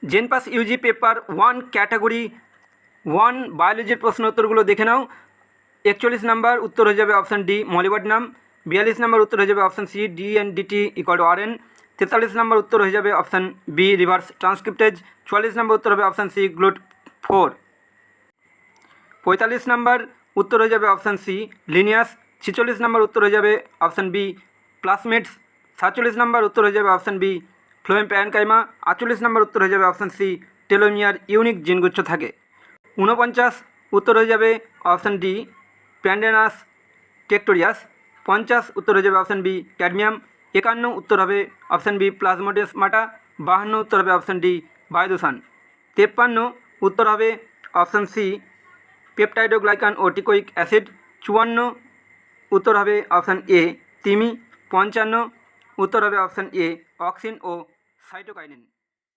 জেনপাস Yuji paper 1 category 1 বায়োলজির প্রশ্ন উত্তরগুলো দেখে নাও। 41 নাম্বার উত্তর হয়ে যাবে অপশান ডি মলিবডেনাম। 42 নাম্বার উত্তর হয়ে যাবে option C DNDT equal to RN. 43 number উত্তর হয়ে যাবে option B reverse transcriptase. 44 number উত্তর হবে অপশান সি গ্লুট4। 45 নাম্বার উত্তর হয়ে যাবে অপশান সি লিনিয়াস। 46 নাম্বার উত্তর হয়ে যাবে অপশান বি প্লাসমিডস। 47 নাম্বার উত্তর হয়ে যাবে option B phloem parenchyma. 48 number উত্তর হয়ে যাবে অপশান সি টেলোমিয়ার ইউনিক জিনগুচ্ছ থাকে। 49 উত্তর হয়ে যাবে অপশান ডি প্যান্ডেনাস টেক্টোরিয়াস। 50 উত্তর হয়ে যাবে অপশান বি ক্যাডমিয়াম। 51 উত্তর হবে অপশান বি প্লাজমোডেসমাটা। 52 উত্তর হবে অপশান ডি বায়ুদূষণ। 53 উত্তর হবে অপশান সি পেপটাইডোগ্লাইকান ও টিকোইক অ্যাসিড। 54 উত্তর হবে অপশান এ তিমি। 55 উত্তর হবে অপশান এ অক্সিন ও সাইটোকাইনিন।